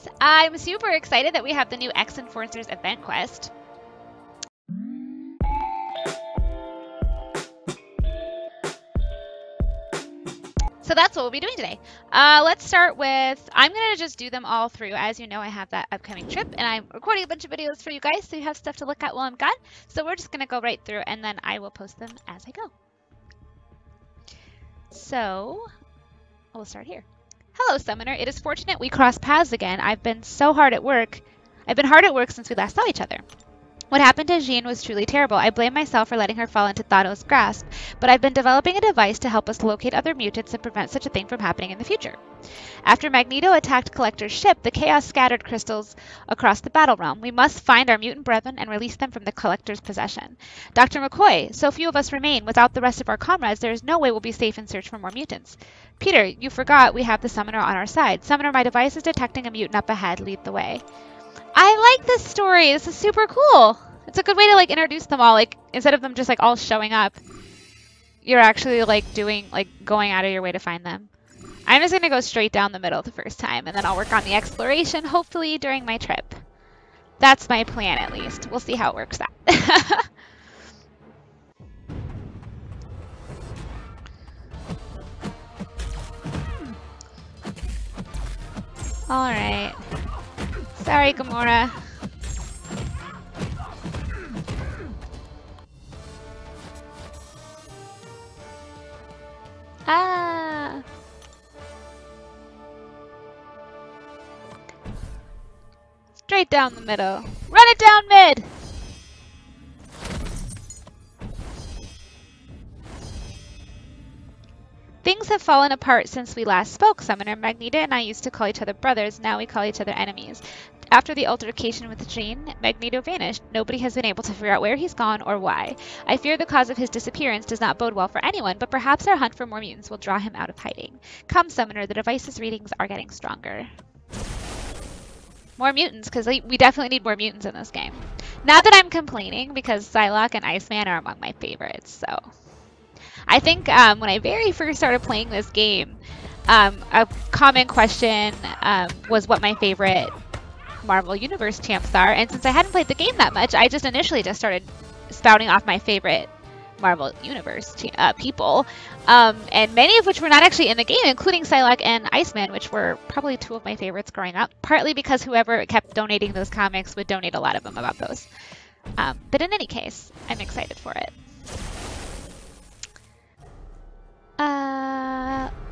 guys! I'm super excited that we have the new X-Enforcers event quest. So that's what we'll be doing today. Let's start with, I'm going to just do them all through. As you know, I have that upcoming trip, and I'm recording a bunch of videos for you guys, so you have stuff to look at while I'm gone. So we're just going to go right through, and then I will post them as I go. So we'll start here. Hello, Summoner. It is fortunate we crossed paths again. I've been hard at work since we last saw each other. What happened to Jean was truly terrible. I blame myself for letting her fall into Thato's grasp, but I've been developing a device to help us locate other mutants and prevent such a thing from happening in the future. After Magneto attacked Collector's ship, the chaos scattered crystals across the battle realm. We must find our mutant brethren and release them from the Collector's possession. Dr. McCoy, so few of us remain. Without the rest of our comrades, there is no way we'll be safe in search for more mutants. Peter, you forgot we have the Summoner on our side. Summoner, my device is detecting a mutant up ahead. Lead the way. I like this story. This is super cool. It's a good way to like introduce them all. Like instead of them just like all showing up, you're actually like going out of your way to find them. I'm just gonna go straight down the middle the first time, and then I'll work on the exploration hopefully during my trip. That's my plan at least. We'll see how it works out. All right. Sorry, Gamora. Ah. Straight down the middle. Run it down mid! Things have fallen apart since we last spoke, Summoner. Magneto and I used to call each other brothers, now we call each other enemies. After the altercation with Jean, Magneto vanished. Nobody has been able to figure out where he's gone or why. I fear the cause of his disappearance does not bode well for anyone, but perhaps our hunt for more mutants will draw him out of hiding. Come, Summoner, the device's readings are getting stronger. More mutants, because we definitely need more mutants in this game. Not that I'm complaining, because Psylocke and Iceman are among my favorites, so... I think when I very first started playing this game, a common question was what my favorite Marvel Universe champs are, and since I hadn't played the game that much, I just initially started spouting off my favorite Marvel Universe people, and many of which were not actually in the game, including Psylocke and Iceman, which were probably two of my favorites growing up, partly because whoever kept donating those comics would donate a lot of them about those. But in any case, I'm excited for it.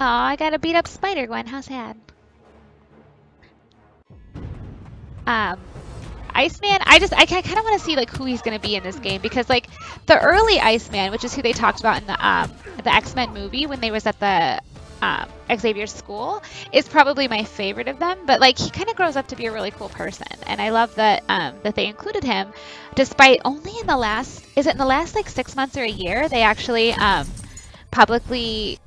Oh, I gotta beat up Spider-Gwen. How sad. Iceman, I kind of want to see like who he's gonna be in this game, because like the early Iceman, which is who they talked about in the X-Men movie when they was at the Xavier's school, is probably my favorite of them. But like he kind of grows up to be a really cool person, and I love that that they included him, despite only in the last like 6 months or a year they actually publicly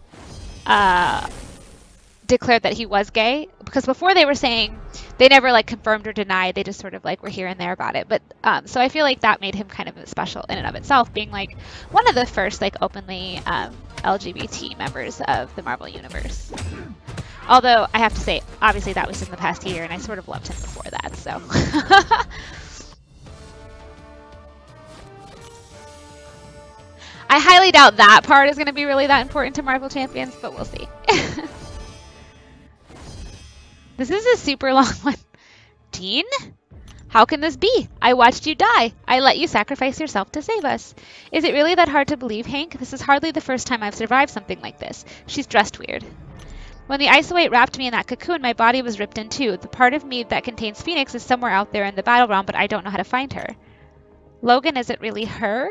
declared that he was gay, because before they were saying they never like confirmed or denied, they just sort of like were here and there about it. But so I feel like that made him kind of special in and of itself, being like one of the first like openly LGBT members of the Marvel Universe. Although I have to say, obviously that was in the past year, and I sort of loved him before that, so. I highly doubt that part is going to be really that important to Marvel Champions, but we'll see. This is a super long one. Jean? How can this be? I watched you die. I let you sacrifice yourself to save us. Is it really that hard to believe, Hank? This is hardly the first time I've survived something like this. She's dressed weird. When the Isolate wrapped me in that cocoon, my body was ripped in two. The part of me that contains Phoenix is somewhere out there in the battle realm, but I don't know how to find her. Logan, is it really her?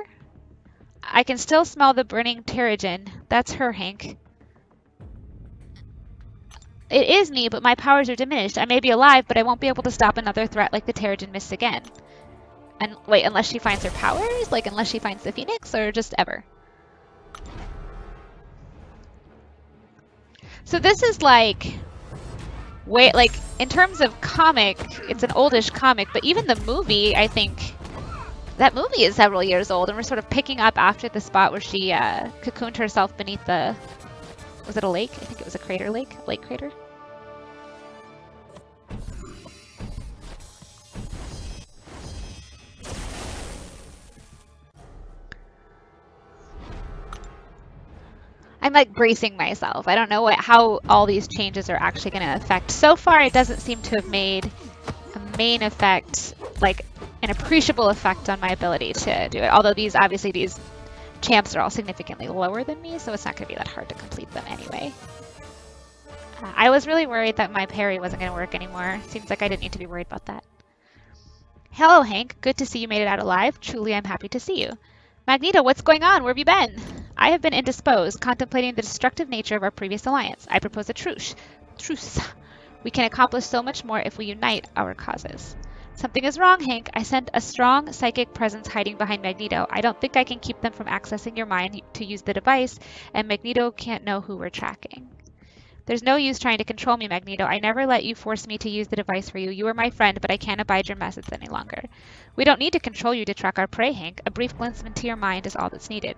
I can still smell the burning Terrigen. That's her, Hank. It is me, but my powers are diminished. I may be alive, but I won't be able to stop another threat like the Terrigen Mist again. And wait, unless she finds her powers? Like, unless she finds the Phoenix, or just ever? So this is like... Wait, like, in terms of comic, it's an oldish comic, but even the movie, I think... That movie is several years old, and we're sort of picking up after the spot where she cocooned herself beneath the... Was it a lake? I think it was a crater lake? Lake crater? I'm like bracing myself. I don't know how all these changes are actually going to affect. So far, it doesn't seem to have made a main effect, like an appreciable effect on my ability to do it. Although these champs are all significantly lower than me, so it's not going to be that hard to complete them anyway. I was really worried that my parry wasn't going to work anymore. Seems like I didn't need to be worried about that. Hello, Hank. Good to see you made it out alive. Truly, I'm happy to see you. Magneto, what's going on? Where have you been? I have been indisposed, contemplating the destructive nature of our previous alliance. I propose a truce. Truce. We can accomplish so much more if we unite our causes. Something is wrong, Hank. I sent a strong psychic presence hiding behind Magneto. I don't think I can keep them from accessing your mind to use the device, and Magneto can't know who we're tracking. There's no use trying to control me, Magneto. I never let you force me to use the device for you. You are my friend, but I can't abide your methods any longer. We don't need to control you to track our prey, Hank. A brief glimpse into your mind is all that's needed.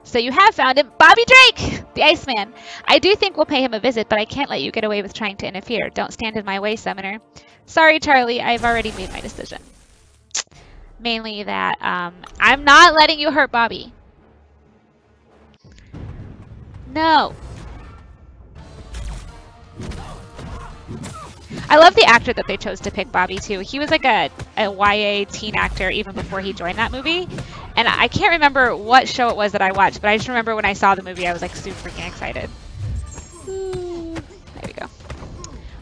So you have found him. Bobby Drake! The Iceman. I do think we'll pay him a visit, but I can't let you get away with trying to interfere. Don't stand in my way, Summoner. Sorry, Charlie. I've already made my decision. Mainly that I'm not letting you hurt Bobby. No. I love the actor that they chose to pick Bobby, too. He was like a YA teen actor even before he joined that movie. And I can't remember what show it was that I watched, but I just remember when I saw the movie, I was like super freaking excited. Ooh, there we go.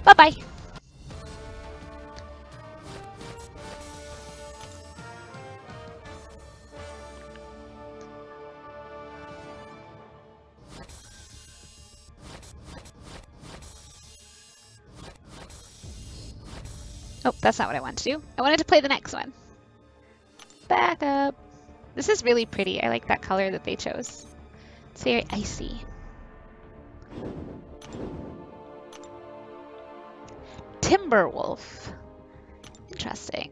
Bye-bye. Oh, that's not what I wanted to do. I wanted to play the next one. Back up. This is really pretty. I like that color that they chose. It's very icy. Timberwolf. Interesting.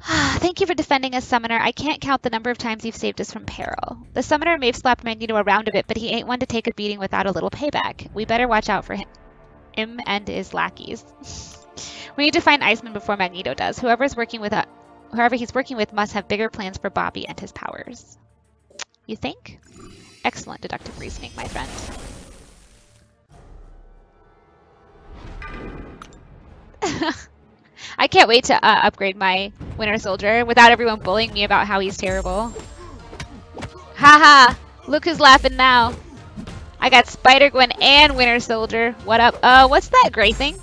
Thank you for defending us, Summoner. I can't count the number of times you've saved us from peril. The Summoner may have slapped Magneto around a bit, but he ain't one to take a beating without a little payback. We better watch out for him and his lackeys. We need to find Iceman before Magneto does. Whoever he's working with must have bigger plans for Bobby and his powers. You think? Excellent deductive reasoning, my friend. I can't wait to upgrade my Winter Soldier without everyone bullying me about how he's terrible. Haha! Look who's laughing now. I got Spider-Gwen and Winter Soldier. What up? What's that gray thing?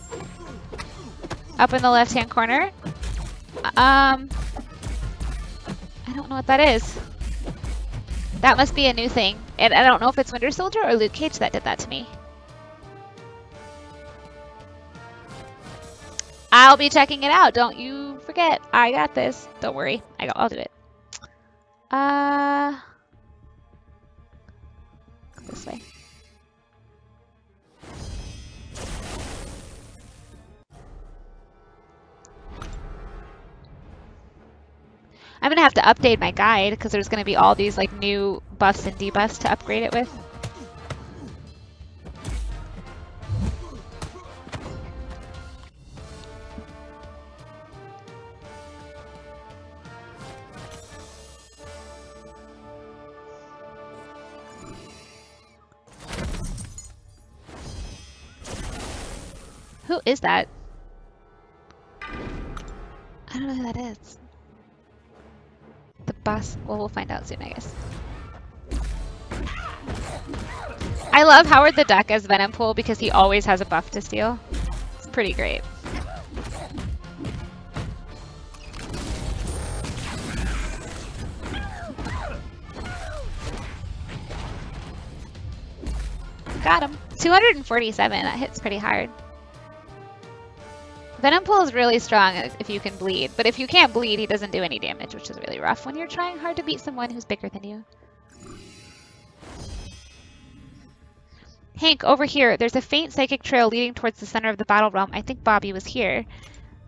Up in the left-hand corner? I don't know what that is. That must be a new thing. And I don't know if it's Winter Soldier or Luke Cage that did that to me. I'll be checking it out. Don't you forget. I got this. Don't worry. I'll do it. This way. I'm going to have to update my guide because there's going to be all these like new buffs and debuffs to upgrade it with. Who is that? I don't know who that is. The boss. Well, we'll find out soon, I guess. I love Howard the Duck as Venompool because he always has a buff to steal. It's pretty great. Got him. 247. That hits pretty hard. Venompool is really strong if you can bleed, but if you can't bleed, he doesn't do any damage, which is really rough when you're trying hard to beat someone who's bigger than you. Hank, over here. There's a faint psychic trail leading towards the center of the battle realm. I think Bobby was here.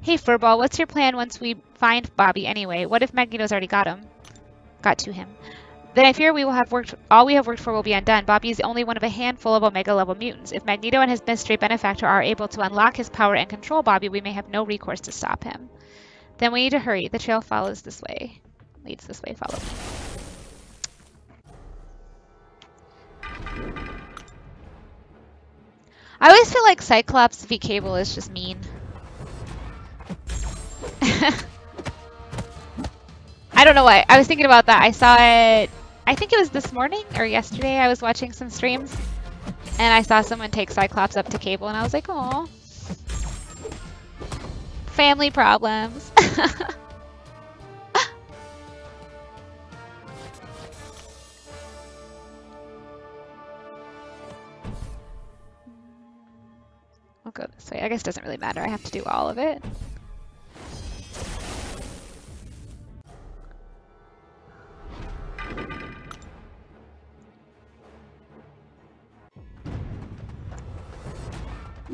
Hey, Furball, what's your plan once we find Bobby anyway? What if Magneto's already got to him? Then I fear all we have worked for will be undone. Bobby is only one of a handful of Omega-level mutants. If Magneto and his mystery benefactor are able to unlock his power and control Bobby, we may have no recourse to stop him. Then we need to hurry. The trail leads this way. Follow me. I always feel like Cyclops v Cable is just mean. I don't know why. I was thinking about that. I saw it, I think it was this morning or yesterday. I was watching some streams and I saw someone take Cyclops up to Cable and I was like, oh, family problems. I'll go this way. I guess it doesn't really matter. I have to do all of it.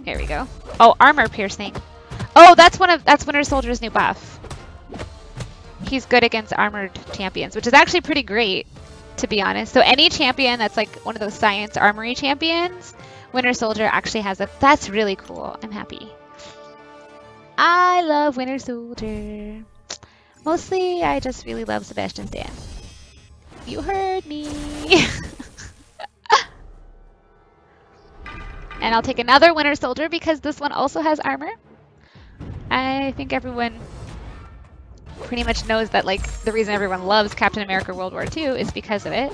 Here we go. Oh, armor piercing. Oh, that's Winter Soldier's new buff. He's good against armored champions, which is actually pretty great, to be honest. So any champion that's like one of those science armory champions, Winter Soldier actually has a. That's really cool. I'm happy. I love Winter Soldier. Mostly, I just really love Sebastian Stan. You heard me. And I'll take another Winter Soldier because this one also has armor. I think everyone pretty much knows that like the reason everyone loves Captain America World War II is because of it.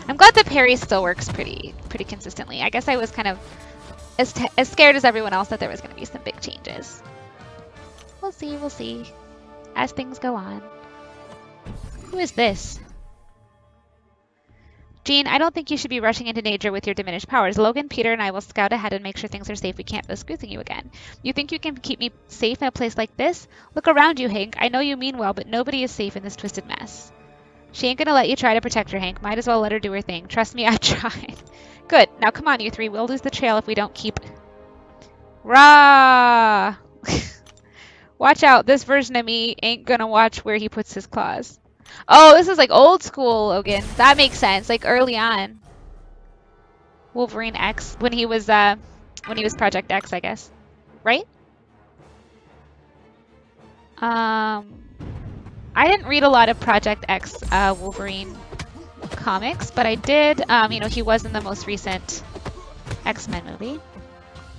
I'm glad that parry still works pretty consistently. I guess I was kind of as scared as everyone else that there was going to be some big changes. We'll see as things go on. Who is this? Jean, I don't think you should be rushing into danger with your diminished powers. Logan, Peter, and I will scout ahead and make sure things are safe. We can't risk losing you again. You think you can keep me safe in a place like this? Look around you, Hank. I know you mean well, but nobody is safe in this twisted mess. She ain't gonna let you try to protect her, Hank. Might as well let her do her thing. Trust me, I've tried. Good. Now come on, you three. We'll lose the trail if we don't keep... Rah! Watch out. This version of me ain't gonna watch where he puts his claws. Oh, this is like old school Logan. That makes sense. Like early on. Wolverine X when he was Project X, I guess. Right? I didn't read a lot of Project X Wolverine comics, but I did you know, he was in the most recent X-Men movie.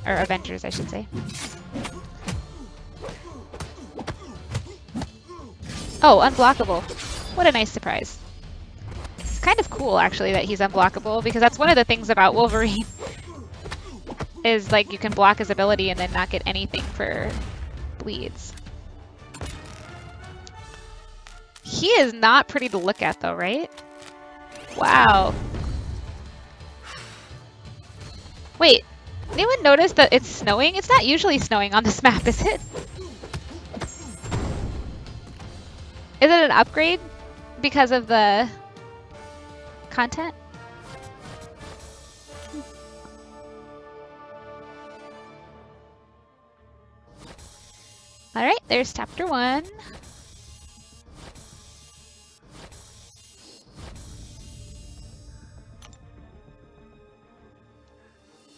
Or Avengers, I should say. Oh, unblockable. What a nice surprise. It's kind of cool, actually, that he's unblockable, because that's one of the things about Wolverine. Is, like, you can block his ability and then not get anything for bleeds. He is not pretty to look at, though, right? Wow. Wait, anyone notice that it's snowing? It's not usually snowing on this map, is it? Is it an upgrade because of the content? All right, there's chapter 1.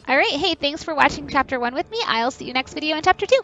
All right, hey, thanks for watching chapter 1 with me. I'll see you next video in chapter 2.